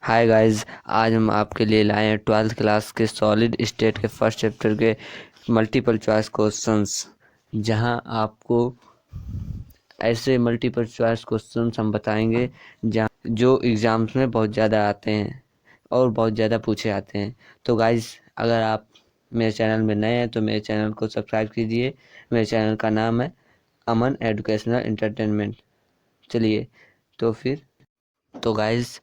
Hi guys, आज हम आपके लिए लाए हैं 12th क्लास के सॉलिड स्टेट के फर्स्ट चैप्टर के मल्टीपल चॉइस क्वेश्चंस, जहां आपको ऐसे मल्टीपल चॉइस क्वेश्चंस हम बताएंगे जो एग्ज़ाम्स में बहुत ज़्यादा आते हैं और बहुत ज़्यादा पूछे आते हैं। तो गाइस, अगर आप मेरे चैनल में नए हैं तो मेरे चैनल को सब्सक्राइब कीजिए। मेरे चैनल का नाम है अमन एजुकेशनल एंटरटेनमेंट। चलिए तो गाइस,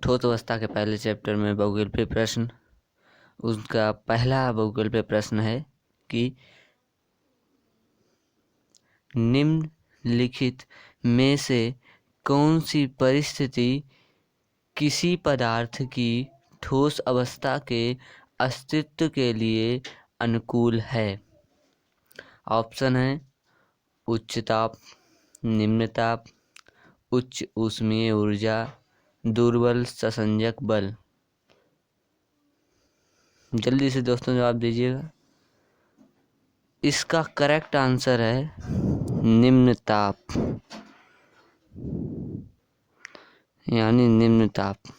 ठोस अवस्था के पहले चैप्टर में बहुविकल्पीय प्रश्न, उसका पहला बहुविकल्पीय प्रश्न है कि निम्नलिखित में से कौन सी परिस्थिति किसी पदार्थ की ठोस अवस्था के अस्तित्व के लिए अनुकूल है। ऑप्शन है उच्च ताप, निम्न ताप, उच्च ऊष्मीय ऊर्जा, दुर्बल संसंजक बल। जल्दी से दोस्तों जवाब दीजिएगा। इसका करेक्ट आंसर है निम्न ताप, यानी निम्न ताप।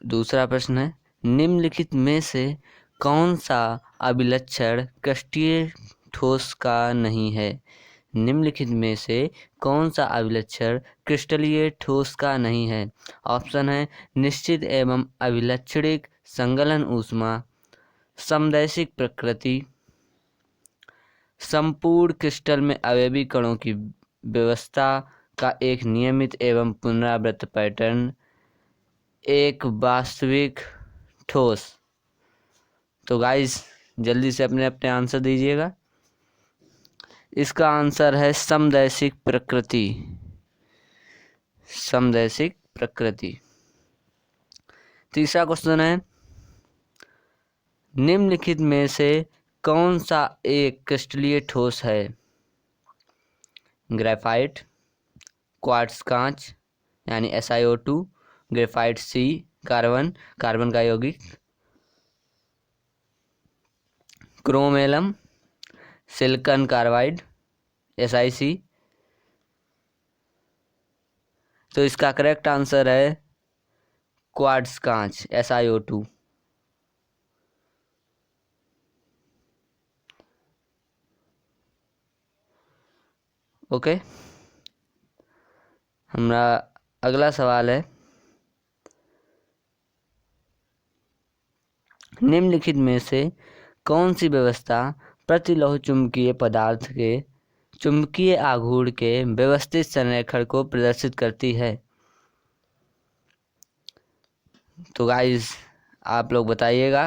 दूसरा प्रश्न है, निम्नलिखित में से कौन सा अभिलक्षण क्रिस्टलीय ठोस का नहीं है। निम्नलिखित में से कौन सा अभिलक्षण क्रिस्टलीय ठोस का नहीं है। ऑप्शन है निश्चित एवं अभिलक्षणिक संगलन ऊष्मा, समदैशिक प्रकृति, संपूर्ण क्रिस्टल में अवयवी कणों की व्यवस्था का एक नियमित एवं पुनरावृत्त पैटर्न, एक वास्तविक ठोस। तो गाइस, जल्दी से अपने अपने आंसर दीजिएगा। इसका आंसर है समदैशिक प्रकृति। समदैशिक प्रकृति। तीसरा क्वेश्चन है, निम्नलिखित में से कौन सा एक क्रिस्टलीय ठोस है। ग्रेफाइट, क्वार्ट्ज कांच यानी SiO2, ग्रेफाइट सी, कार्बन, कार्बन का यौगिक, chrome alum, silicon carbide SiC। तो इसका करेक्ट आंसर है क्वार्ट्ज कांच SiO2। ओके, हमारा अगला सवाल है, निम्नलिखित में से कौन सी व्यवस्था प्रतिलोह चुंबकीय पदार्थ के चुंबकीय आघूर्ण के व्यवस्थित संरेखण को प्रदर्शित करती है। तो गाइस, आप लोग बताइएगा,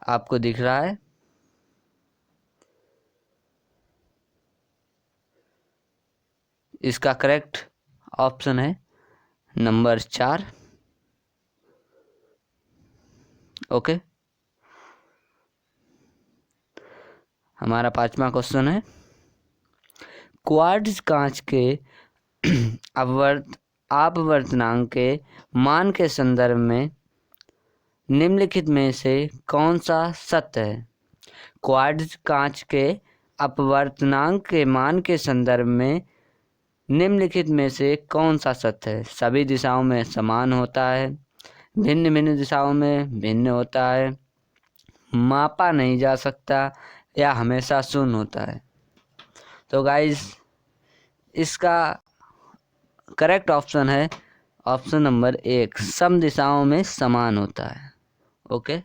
आपको दिख रहा है। इसका करेक्ट ऑप्शन है नंबर 4। ओके, हमारा पांचवा क्वेश्चन है, क्वार्ट्ज कांच के अपवर्तनांक के मान के संदर्भ में निम्नलिखित में से कौन सा सत्य है। क्वार्ट्ज कांच के अपवर्तनांक के मान के संदर्भ में निम्नलिखित में से कौन सा सत्य है। सभी दिशाओं में समान होता है, भिन्न भिन्न दिशाओं में भिन्न होता है, मापा नहीं जा सकता, या हमेशा शून्य होता है। तो गाइस, इसका करेक्ट ऑप्शन है ऑप्शन नंबर 1, सम दिशाओं में समान होता है। ओके,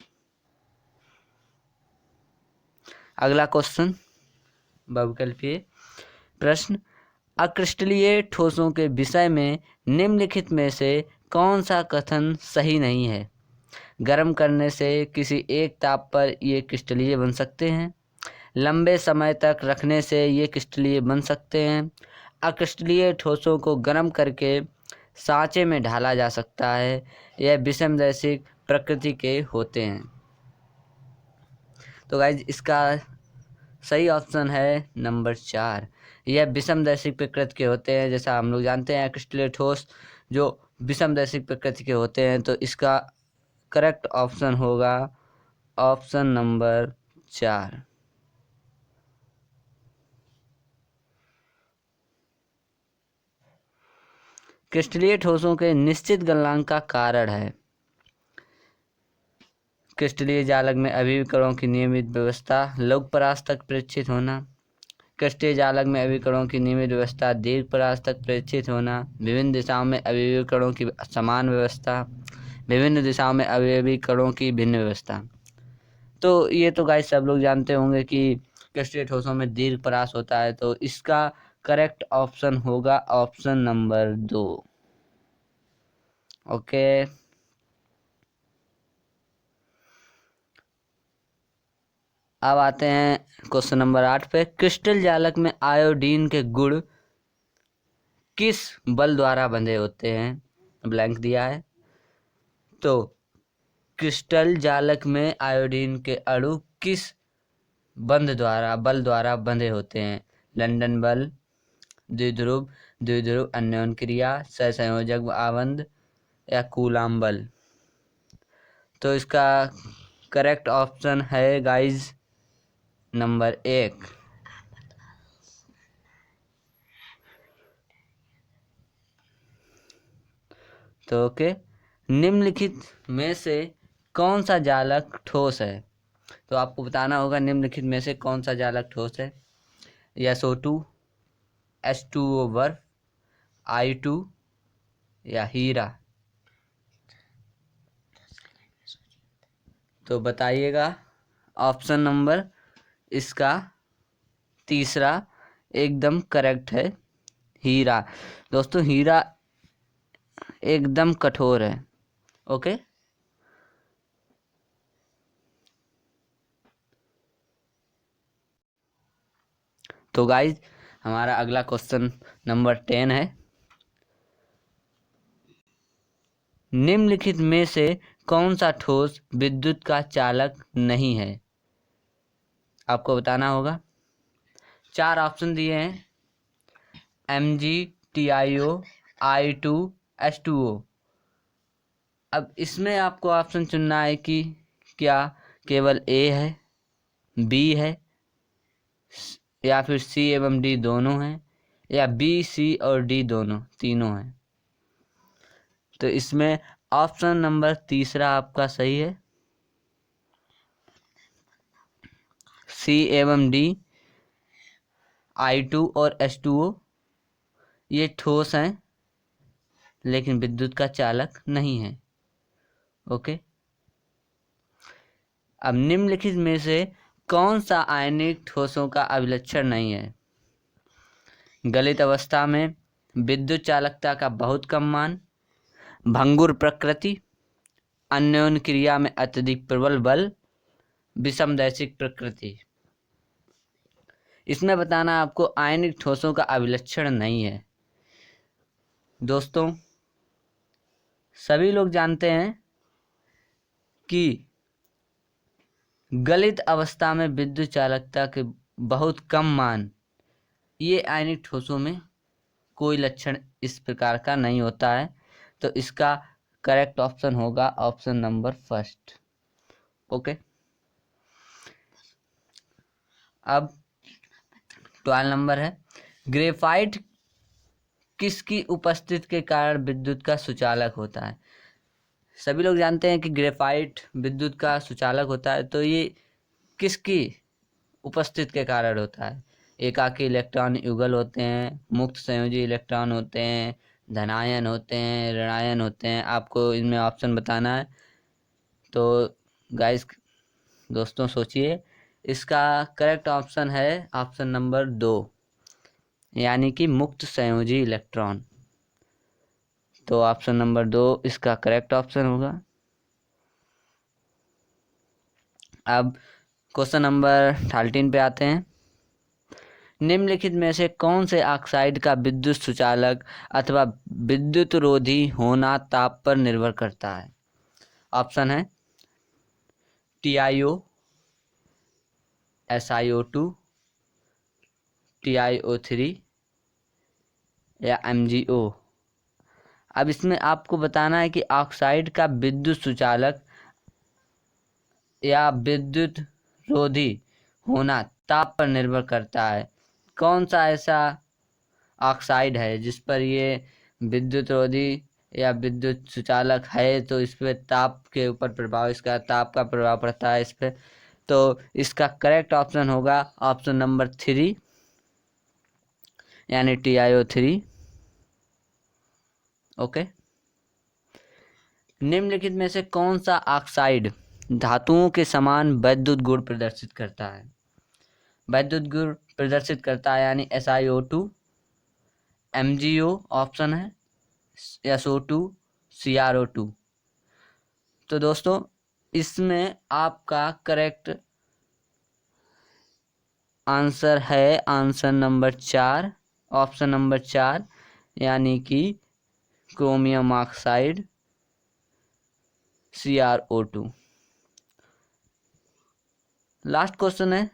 अगला क्वेश्चन, बहुविकल्पीय प्रश्न, अक्रिस्टलीय ठोसों के विषय में निम्नलिखित में से कौन सा कथन सही नहीं है। गर्म करने से किसी एक ताप पर ये क्रिस्टलीय बन सकते हैं, लंबे समय तक रखने से ये क्रिस्टलीय बन सकते हैं, अक्रिस्टलीय ठोसों को गर्म करके सांचे में ढाला जा सकता है, यह विषमदैशिक प्रकृति के होते हैं। तो गाइज, इसका सही ऑप्शन है नंबर 4, यह विषमदैशिक प्रकृति के होते हैं। जैसा हम लोग जानते हैं, क्रिस्टलीय ठोस जो विषमदैशिक प्रकृति के होते हैं। तो इसका करेक्ट ऑप्शन होगा ऑप्शन नंबर 4। क्रिस्टलीय ठोसों के निश्चित गलनांक का कारण है। क्रिस्टलीय जालक में अभिकरणों की नियमित व्यवस्था, लघु परास तक प्रेक्षित होना। क्रिस्टलीय जालक में अभिकरणों की नियमित व्यवस्था, दीर्घ परास तक प्रेक्षित होना। विभिन्न दिशाओं में अभिकरणों की समान व्यवस्था, विभिन्न दिशाओं में अभिकरणों की भिन्न व्यवस्था। तो ये तो गाइस सब लोग जानते होंगे कि क्रिस्टलीय ठोसों में दीर्घ परास होता है, तो इसका करेक्ट ऑप्शन होगा ऑप्शन नंबर 2। ओके, अब आते हैं क्वेश्चन नंबर 8 पे। क्रिस्टल जालक में आयोडीन के गुण किस बल द्वारा बंधे होते हैं? ब्लैंक दिया है। तो क्रिस्टल जालक में आयोडीन के अणु किस बल द्वारा बंधे होते हैं? लंदन बल, द्विध्रुव अन्योन क्रिया, सहसंयोजक आबंध या कूलाम बल। तो इसका करेक्ट ऑप्शन है गाइज नंबर 1। तो ओके, निम्नलिखित में से कौन सा जालक ठोस है? तो आपको बताना होगा निम्नलिखित में से कौन सा जालक ठोस है। SO2, H2O बर्फ, I2 या हीरा। तो बताइएगा। ऑप्शन नंबर इसका तीसरा एकदम करेक्ट है, हीरा। दोस्तों हीरा एकदम कठोर है। ओके, तो गाइज हमारा अगला क्वेश्चन नंबर 10 है। निम्नलिखित में से कौन सा ठोस विद्युत का चालक नहीं है? आपको बताना होगा। 4 ऑप्शन दिए हैं, Mg, TiO, I2, H2O। अब इसमें आपको ऑप्शन चुनना है कि क्या केवल A है, B है, या फिर C एवं D दोनों हैं, या B, C और D तीनों हैं। तो इसमें ऑप्शन नंबर तीसरा आपका सही है, C एवं D, I2 और H2O ये ठोस हैं लेकिन विद्युत का चालक नहीं है। ओके, अब निम्नलिखित में से कौन सा आयनिक ठोसों का अभिलक्षण नहीं है? गलित अवस्था में विद्युत चालकता का बहुत कम मान, भंगुर प्रकृति, अन्योन क्रिया में अत्यधिक प्रबल बल, विषमदैशिक प्रकृति। इसमें बताना आपको आयनिक ठोसों का अभिलक्षण नहीं है। दोस्तों सभी लोग जानते हैं कि गलित अवस्था में विद्युत चालकता के बहुत कम मान, ये आयनिक ठोसों में कोई लक्षण इस प्रकार का नहीं होता है। तो इसका करेक्ट ऑप्शन होगा ऑप्शन नंबर 1। ओके, अब 12 नंबर है। ग्रेफाइट किसकी उपस्थिति के कारण विद्युत का सुचालक होता है? सभी लोग जानते हैं कि ग्रेफाइट विद्युत का सुचालक होता है, तो ये किसकी उपस्थिति के कारण होता है? एकाकी इलेक्ट्रॉन युगल होते हैं, मुक्त संयोजी इलेक्ट्रॉन होते हैं, धनायन होते हैं, ऋणायन होते हैं। आपको इनमें ऑप्शन बताना है। तो गाइस दोस्तों सोचिए, इसका करेक्ट ऑप्शन है ऑप्शन नंबर 2, यानी कि मुक्त संयोजी इलेक्ट्रॉन। तो ऑप्शन नंबर 2 इसका करेक्ट ऑप्शन होगा। अब क्वेश्चन नंबर 13 पे आते हैं। निम्नलिखित में से कौन से ऑक्साइड का विद्युत सुचालक अथवा विद्युत रोधी होना ताप पर निर्भर करता है? ऑप्शन है TiO, SiO2, TiO3 या MgO। अब इसमें आपको बताना है कि ऑक्साइड का विद्युत सुचालक या विद्युत रोधी होना ताप पर निर्भर करता है। कौन सा ऐसा ऑक्साइड है जिस पर ये विद्युत रोधी या विद्युत सुचालक है, तो इस पे ताप के ऊपर प्रभाव, इसका ताप का प्रभाव पड़ता है इस पे। तो इसका करेक्ट ऑप्शन होगा ऑप्शन नंबर 3 यानी TiO3। ओके। निम्नलिखित में से कौन सा ऑक्साइड धातुओं के समान वैद्युत गुण प्रदर्शित करता है? वैद्युत गुण प्रदर्शित करता है यानी SiO2, MgO ऑप्शन है, SO2, CrO2। तो दोस्तों इसमें आपका करेक्ट आंसर है आंसर नंबर 4, ऑप्शन नंबर 4 यानी कि chromium oxide, CrO2। Last question है,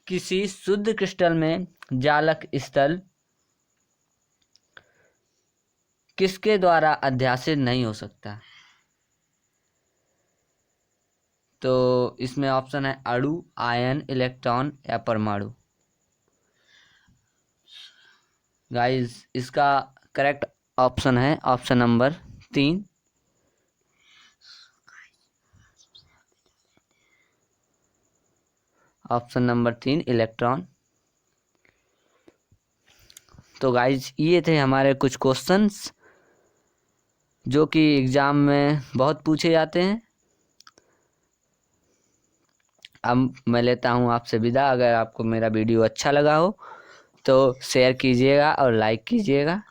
किसी शुद्ध क्रिस्टल में जालक स्थल किसके द्वारा अध्यासित नहीं हो सकता? तो इसमें ऑप्शन है अणु, आयन, इलेक्ट्रॉन या परमाणु। गाइस इसका करेक्ट ऑप्शन है option number 3, option number 3 electron. तो गाइज ये थे हमारे कुछ क्वेश्चंस जो कि एग्ज़ाम में बहुत पूछे जाते हैं। अब मैं लेता हूँ आपसे विदा। अगर आपको मेरा वीडियो अच्छा लगा हो तो शेयर कीजिएगा और लाइक कीजिएगा।